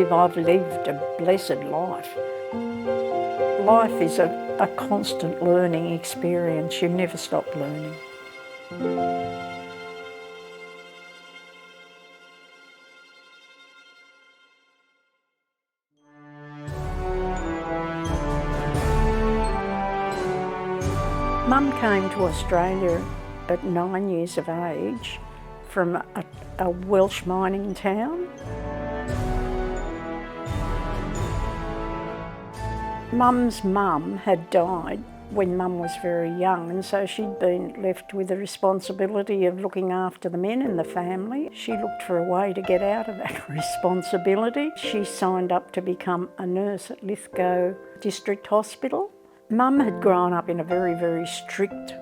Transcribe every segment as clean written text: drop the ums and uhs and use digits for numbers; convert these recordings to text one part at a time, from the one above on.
believe I've lived a blessed life. Life is a constant learning experience. You never stop learning. Mum came to Australia at 9 years of age from a Welsh mining town. Mum's mum had died when Mum was very young, and so she'd been left with the responsibility of looking after the men in the family. She looked for a way to get out of that responsibility. She signed up to become a nurse at Lithgow District Hospital. Mum had grown up in a very, very strict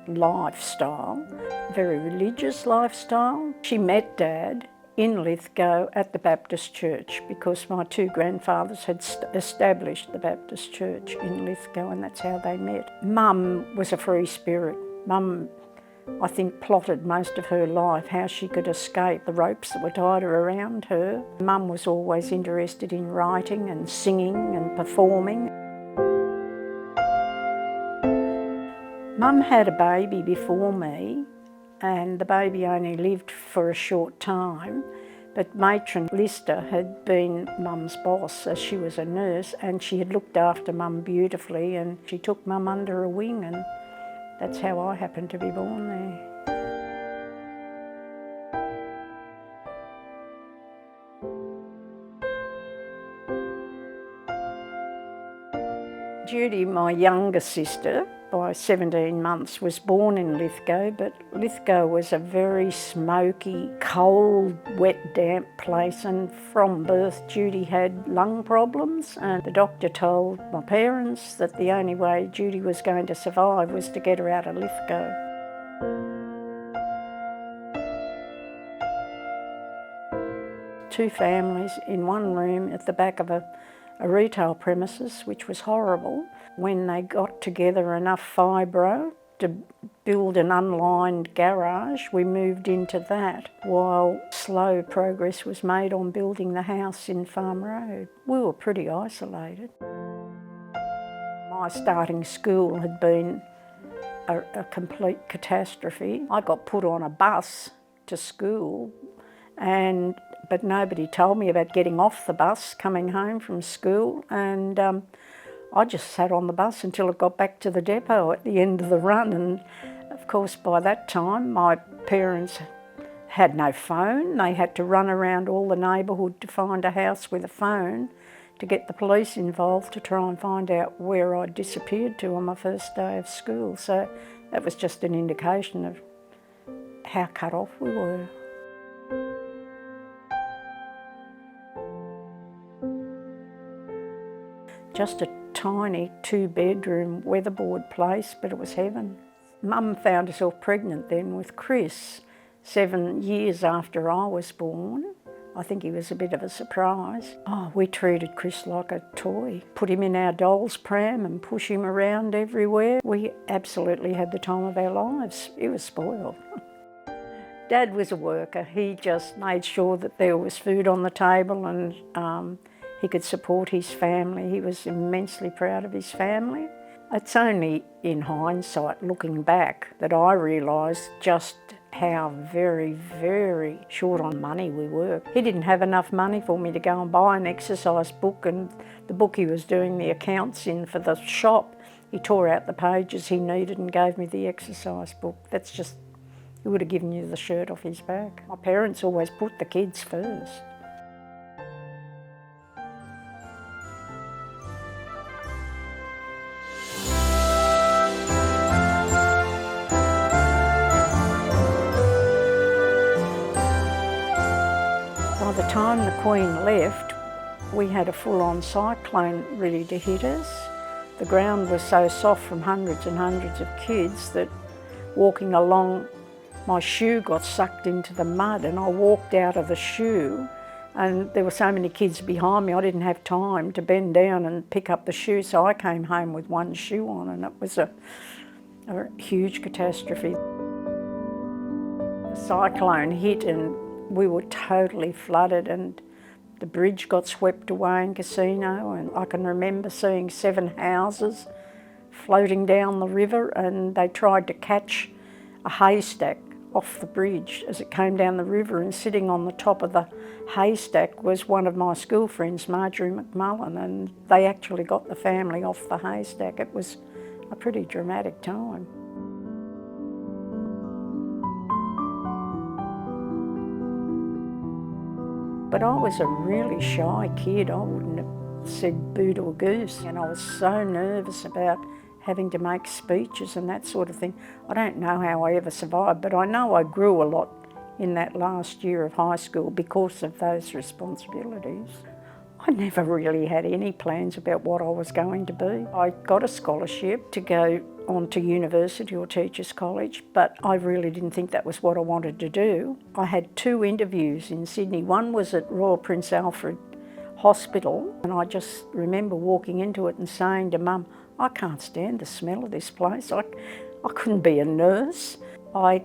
lifestyle, very religious lifestyle. She met Dad in Lithgow at the Baptist church because my two grandfathers had established the Baptist church in Lithgow, and that's how they met. Mum was a free spirit. Mum, I think, plotted most of her life how she could escape the ropes that were tied around her. Mum was always interested in writing and singing and performing. Mum had a baby before me, and the baby only lived for a short time, but matron Lister had been Mum's boss as she was a nurse, and she had looked after Mum beautifully, and she took Mum under her wing, and that's how I happened to be born there. Judy, my younger sister, by 17 months, was born in Lithgow, but Lithgow was a very smoky, cold, wet, damp place, and from birth Judy had lung problems, and the doctor told my parents that the only way Judy was going to survive was to get her out of Lithgow. Two families in one room at the back of a retail premises, which was horrible. When they got together enough fibro to build an unlined garage, we moved into that while slow progress was made on building the house in Farm Road. We were pretty isolated. My starting school had been a complete catastrophe. I got put on a bus to school, but nobody told me about getting off the bus coming home from school, and I just sat on the bus until it got back to the depot at the end of the run. And of course by that time my parents had no phone. They had to run around all the neighbourhood to find a house with a phone to get the police involved to try and find out where I'd disappeared to on my first day of school. So that was just an indication of how cut off we were. Just a tiny 2-bedroom weatherboard place, but it was heaven. Mum found herself pregnant then with Chris 7 years after I was born. I think he was a bit of a surprise. Oh, we treated Chris like a toy. Put him in our doll's pram and push him around everywhere. We absolutely had the time of our lives. He was spoiled. Dad was a worker. He just made sure that there was food on the table, and he could support his family. He was immensely proud of his family. It's only in hindsight, looking back, that I realised just how very, very short on money we were. He didn't have enough money for me to go and buy an exercise book, and the book he was doing the accounts in for the shop, he tore out the pages he needed and gave me the exercise book. That's just, he would have given you the shirt off his back. My parents always put the kids first. By the time the Queen left, we had a full-on cyclone ready to hit us. The ground was so soft from hundreds and hundreds of kids that walking along, my shoe got sucked into the mud, and I walked out of the shoe, and there were so many kids behind me I didn't have time to bend down and pick up the shoe, so I came home with one shoe on, and it was a huge catastrophe. The cyclone hit and we were totally flooded, and The bridge got swept away in Casino, and I can remember seeing 7 houses floating down the river, and they tried to catch a haystack off the bridge as it came down the river, and sitting on the top of the haystack was one of my school friends, Marjorie McMullen, and they actually got the family off the haystack. It was a pretty dramatic time. But I was a really shy kid. I wouldn't have said boo to a goose, and I was so nervous about having to make speeches and that sort of thing. I don't know how I ever survived, but I know I grew a lot in that last year of high school because of those responsibilities. I never really had any plans about what I was going to be. I got a scholarship to go on to university or teachers college, but I really didn't think that was what I wanted to do. I had 2 interviews in Sydney. One was at Royal Prince Alfred Hospital, and I just remember walking into it and saying to Mum, I can't stand the smell of this place. I couldn't be a nurse. I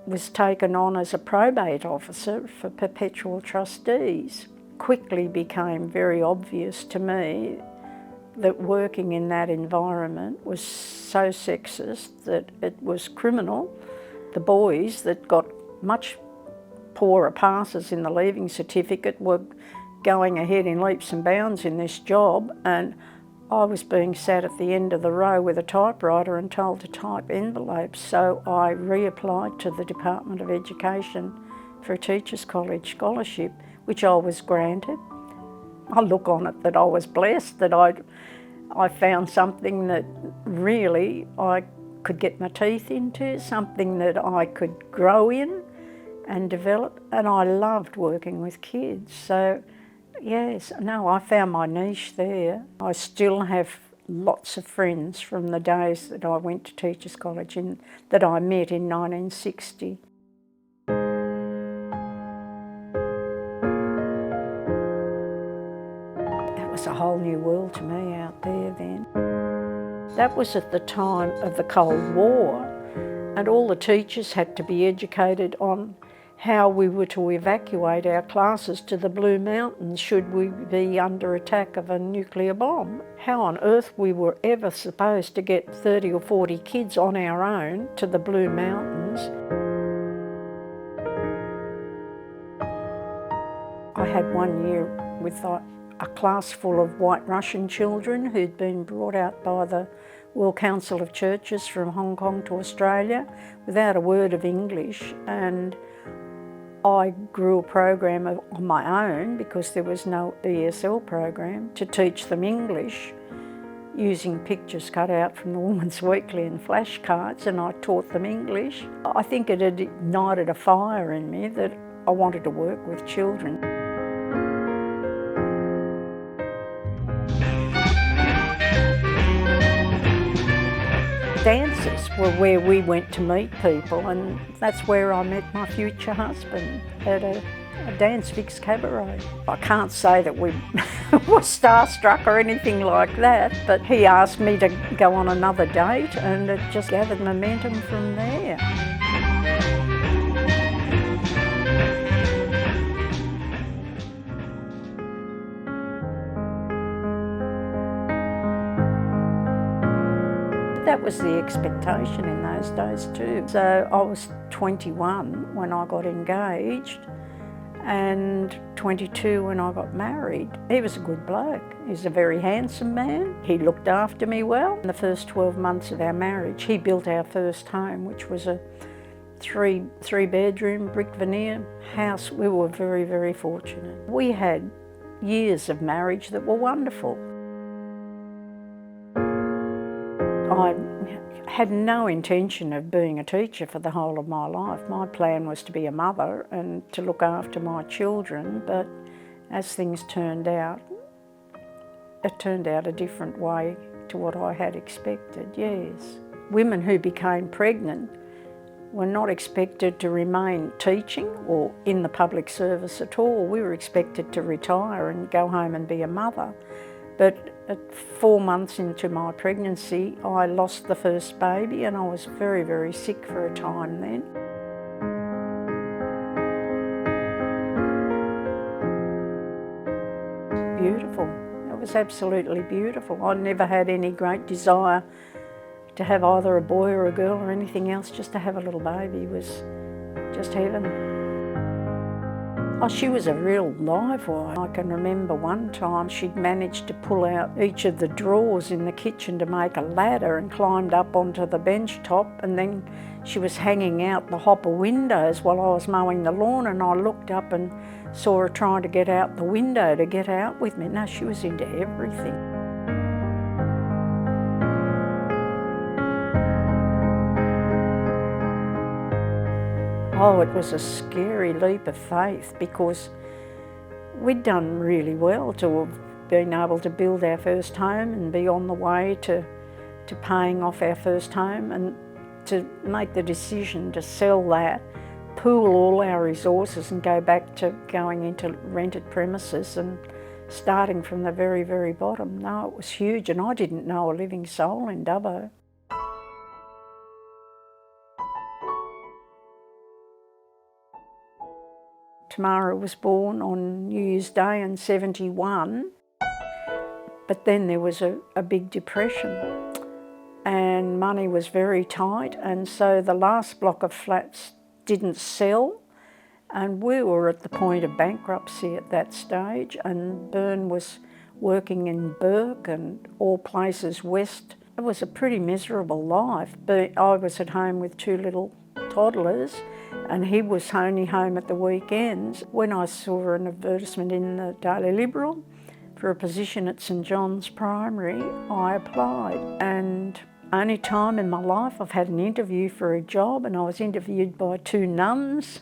was taken on as a probate officer for perpetual trustees. Quickly became very obvious to me that working in that environment was so sexist that it was criminal. The boys that got much poorer passes in the leaving certificate were going ahead in leaps and bounds in this job, and I was being sat at the end of the row with a typewriter and told to type envelopes. So I reapplied to the Department of Education for a Teachers College scholarship, which I was granted. I look on it that I was blessed, that I found something that really I could get my teeth into, something that I could grow in and develop, and I loved working with kids. So yes, no, I found my niche there. I still have lots of friends from the days that I went to Teachers College and that I met in 1960. It was a whole new world to me out there then. That was at the time of the Cold War, and all the teachers had to be educated on how we were to evacuate our classes to the Blue Mountains should we be under attack of a nuclear bomb. How on earth we were ever supposed to get 30 or 40 kids on our own to the Blue Mountains. I had one year with a class full of White Russian children who'd been brought out by the World Council of Churches from Hong Kong to Australia without a word of English, and I grew a program on my own because there was no ESL program to teach them English using pictures cut out from the Woman's Weekly and flashcards, and I taught them English. I think it had ignited a fire in me that I wanted to work with children. Dances were where we went to meet people, and that's where I met my future husband, at a dance fix cabaret. I can't say that we were starstruck or anything like that, but he asked me to go on another date, and it just gathered momentum from there. That was the expectation in those days too. So I was 21 when I got engaged and 22 when I got married. He was a good bloke. He was a very handsome man. He looked after me well. In the first 12 months of our marriage, he built our first home, which was a three-bedroom brick veneer house. We were very, very fortunate. We had years of marriage that were wonderful. I had no intention of being a teacher for the whole of my life. My plan was to be a mother and to look after my children, but as things turned out, it turned out a different way to what I had expected, yes. Women who became pregnant were not expected to remain teaching or in the public service at all. We were expected to retire and go home and be a mother. But at 4 months into my pregnancy, I lost the first baby, and I was very, very sick for a time then. beautiful. It was absolutely beautiful. I never had any great desire to have either a boy or a girl or anything else. Just to have a little baby was just heaven. Oh, she was a real live wire. I can remember one time she'd managed to pull out each of the drawers in the kitchen to make a ladder and climbed up onto the bench top, and then she was hanging out the hopper windows while I was mowing the lawn, and I looked up and saw her trying to get out the window to get out with me. No, she was into everything. Oh, it was a scary leap of faith because we'd done really well to have been able to build our first home and be on the way to paying off our first home, and to make the decision to sell that, pool all our resources and go back to going into rented premises and starting from the very, very bottom. No, it was huge, and I didn't know a living soul in Dubbo. Tamara was born on New Year's Day in '71, but then there was a big depression and money was very tight, and so the last block of flats didn't sell, and we were at the point of bankruptcy at that stage, and Bern was working in Burke and all places west. It was a pretty miserable life, but I was at home with two little toddlers, and he was only home at the weekends. When I saw an advertisement in the Daily Liberal for a position at St John's Primary, I applied. And only time in my life I've had an interview for a job, and I was interviewed by two nuns,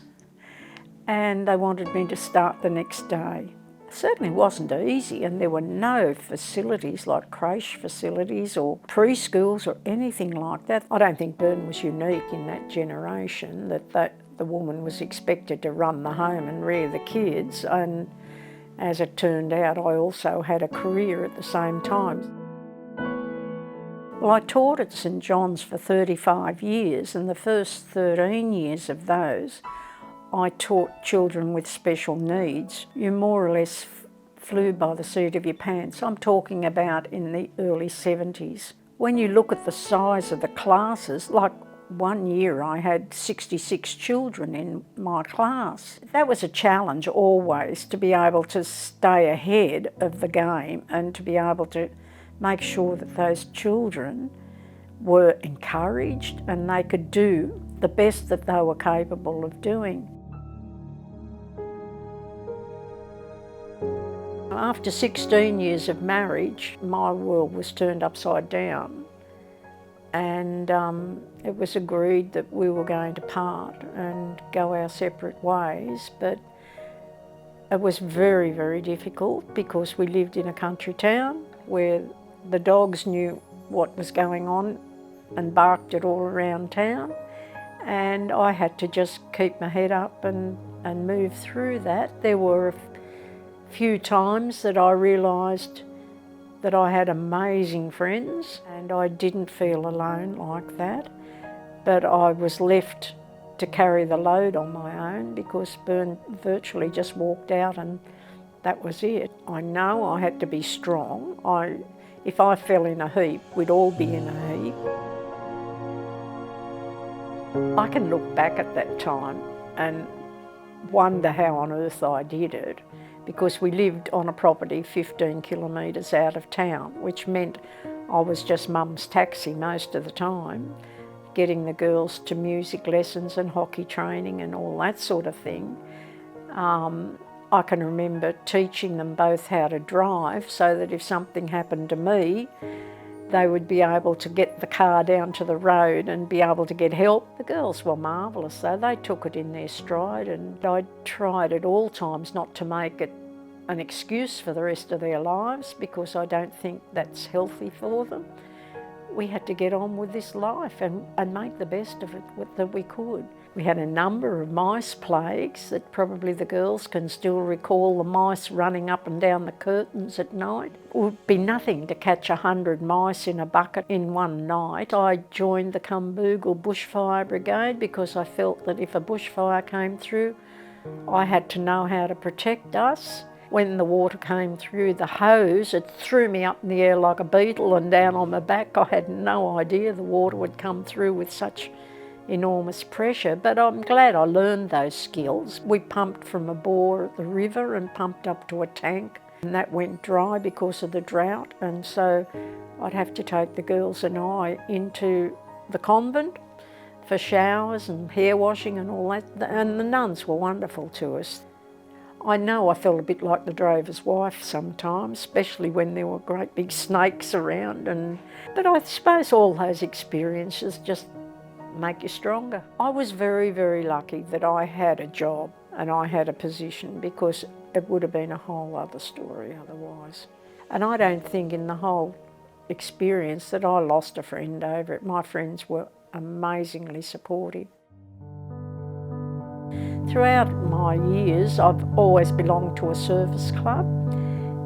and they wanted me to start the next day. It certainly wasn't easy, and there were no facilities like creche facilities or preschools or anything like that. I don't think Bern was unique in that generation, that the woman was expected to run the home and rear the kids, and as it turned out, I also had a career at the same time. Well, I taught at St John's for 35 years, and the first 13 years of those I taught children with special needs. You more or less flew by the seat of your pants. I'm talking about in the early 70s. When you look at the size of the classes, like one year I had 66 children in my class. That was a challenge always, to be able to stay ahead of the game and to be able to make sure that those children were encouraged and they could do the best that they were capable of doing. After 16 years of marriage, my world was turned upside down, and it was agreed that we were going to part and go our separate ways, but it was very, very difficult because we lived in a country town where the dogs knew what was going on and barked it all around town, and I had to just keep my head up and move through that. There were a few times that I realised that I had amazing friends and I didn't feel alone like that, but I was left to carry the load on my own because Bern virtually just walked out and that was it. I know I had to be strong. If I fell in a heap, we'd all be in a heap. I can look back at that time and wonder how on earth I did it, because we lived on a property 15 kilometres out of town, which meant I was just mum's taxi most of the time, getting the girls to music lessons and hockey training and all that sort of thing. I can remember teaching them both how to drive so that if something happened to me, they would be able to get the car down to the road and be able to get help. The girls were marvellous though, they took it in their stride, and I tried at all times not to make it an excuse for the rest of their lives, because I don't think that's healthy for them. We had to get on with this life and make the best of it that we could. We had a number of mice plagues that probably the girls can still recall, the mice running up and down the curtains at night. It would be nothing to catch 100 mice in a bucket in one night. I joined the Cumboogle Bushfire Brigade because I felt that if a bushfire came through, I had to know how to protect us. When the water came through the hose, it threw me up in the air like a beetle and down on my back. I had no idea the water would come through with such enormous pressure, but I'm glad I learned those skills. We pumped from a bore at the river and pumped up to a tank, and that went dry because of the drought, and so I'd have to take the girls and I into the convent for showers and hair washing and all that, and the nuns were wonderful to us. I know I felt a bit like the drover's wife sometimes, especially when there were great big snakes around, but I suppose all those experiences just make you stronger. I was very, very lucky that I had a job and I had a position, because it would have been a whole other story otherwise. And I don't think in the whole experience that I lost a friend over it. My friends were amazingly supportive. Throughout my years, I've always belonged to a service club,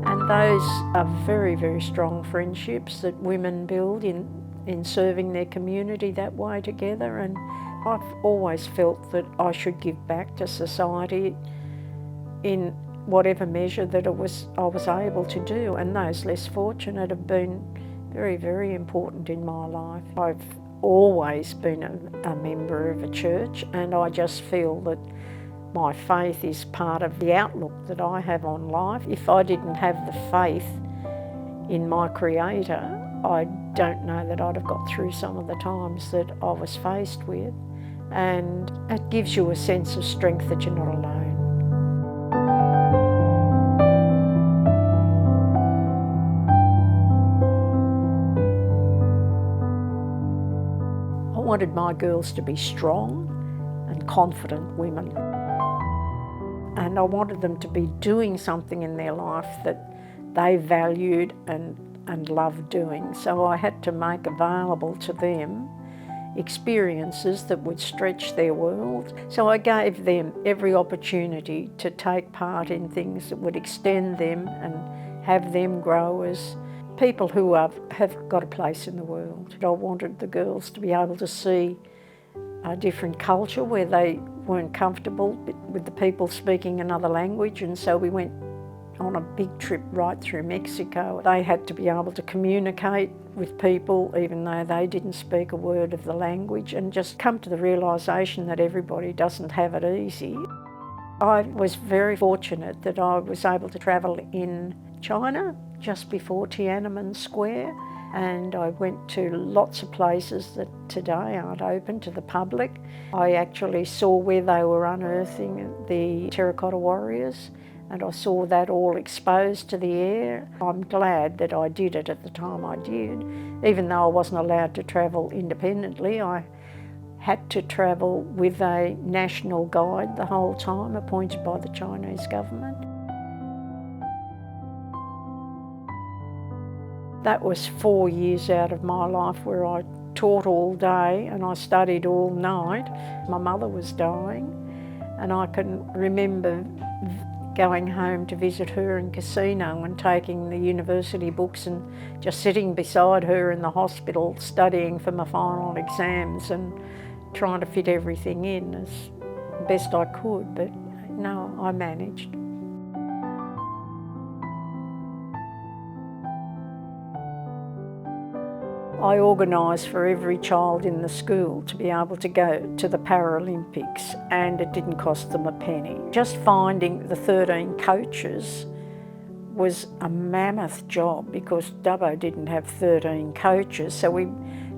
and those are very, very strong friendships that women build in serving their community that way together. And I've always felt that I should give back to society in whatever measure that I was able to do, and those less fortunate have been very, very important in my life. I've always been a member of a church, and I just feel that my faith is part of the outlook that I have on life. If I didn't have the faith in my Creator, I don't know that I'd have got through some of the times that I was faced with. And it gives you a sense of strength that you're not alone. I wanted my girls to be strong and confident women. And I wanted them to be doing something in their life that they valued and loved doing. So I had to make available to them experiences that would stretch their world. So I gave them every opportunity to take part in things that would extend them and have them grow as people who have got a place in the world. I wanted the girls to be able to see a different culture where they weren't comfortable with the people speaking another language, and so we went on a big trip right through Mexico. They had to be able to communicate with people even though they didn't speak a word of the language, and just come to the realisation that everybody doesn't have it easy. I was very fortunate that I was able to travel in China just before Tiananmen Square, and I went to lots of places that today aren't open to the public. I actually saw where they were unearthing the terracotta warriors, and I saw that all exposed to the air. I'm glad that I did it at the time I did. Even though I wasn't allowed to travel independently, I had to travel with a national guide the whole time, appointed by the Chinese government. That was 4 years out of my life where I taught all day and I studied all night. My mother was dying, and I can remember going home to visit her in Casino and taking the university books and just sitting beside her in the hospital studying for my final exams and trying to fit everything in as best I could, but no, I managed. I organised for every child in the school to be able to go to the Paralympics, and it didn't cost them a penny. Just finding the 13 coaches was a mammoth job because Dubbo didn't have 13 coaches, so we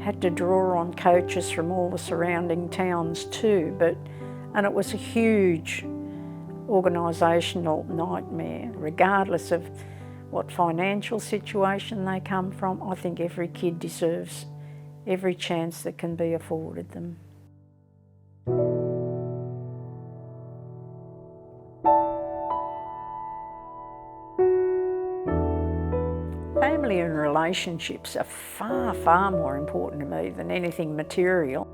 had to draw on coaches from all the surrounding towns too. And it was a huge organisational nightmare, regardless of what financial situation they come from. I think every kid deserves every chance that can be afforded them. Family and relationships are far, far more important to me than anything material.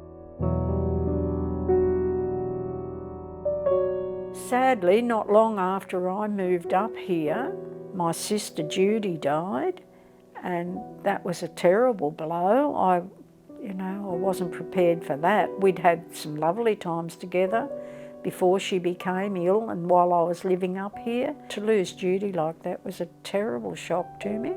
Sadly, not long after I moved up here, my sister Judy died, and that was a terrible blow. I wasn't prepared for that. We'd had some lovely times together, before she became ill and while I was living up here. To lose Judy like that was a terrible shock to me.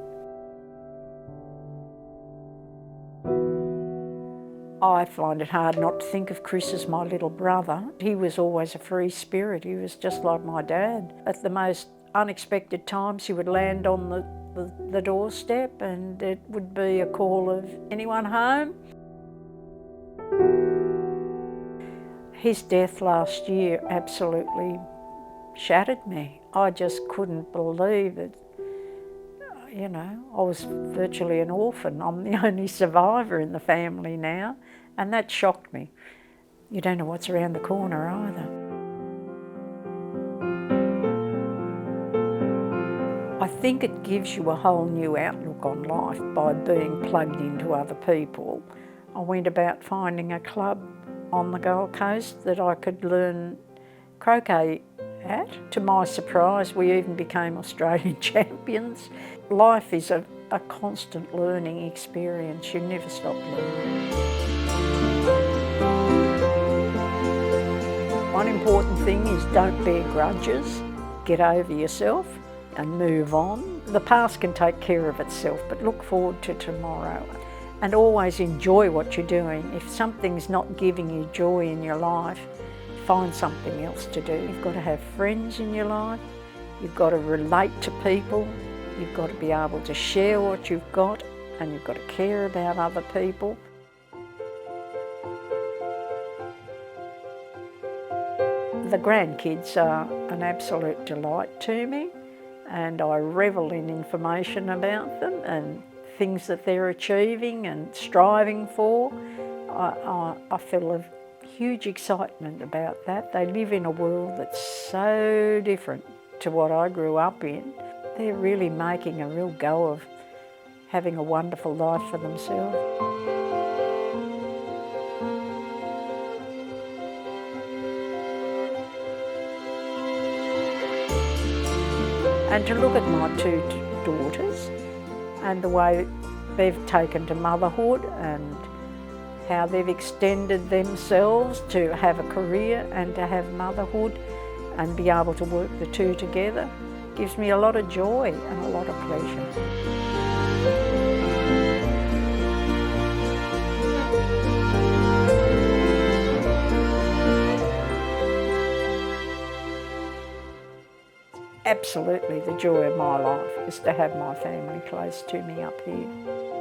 I find it hard not to think of Chris as my little brother. He was always a free spirit. He was just like my dad. At the most unexpected times he would land on the doorstep and it would be a call of, anyone home? His death last year absolutely shattered me. I just couldn't believe it. You know, I was virtually an orphan. I'm the only survivor in the family now, and that shocked me. You don't know what's around the corner either. I think it gives you a whole new outlook on life by being plugged into other people. I went about finding a club on the Gold Coast that I could learn croquet at. To my surprise, we even became Australian champions. Life is a constant learning experience. You never stop learning. One important thing is don't bear grudges, get over yourself and move on. The past can take care of itself, but look forward to tomorrow. And always enjoy what you're doing. If something's not giving you joy in your life, find something else to do. You've got to have friends in your life, you've got to relate to people, you've got to be able to share what you've got, and you've got to care about other people. The grandkids are an absolute delight to me, and I revel in information about them and things that they're achieving and striving for. I feel a huge excitement about that. They live in a world that's so different to what I grew up in. They're really making a real go of having a wonderful life for themselves. And to look at my two daughters and the way they've taken to motherhood and how they've extended themselves to have a career and to have motherhood and be able to work the two together gives me a lot of joy and a lot of pleasure. Absolutely the joy of my life is to have my family close to me up here.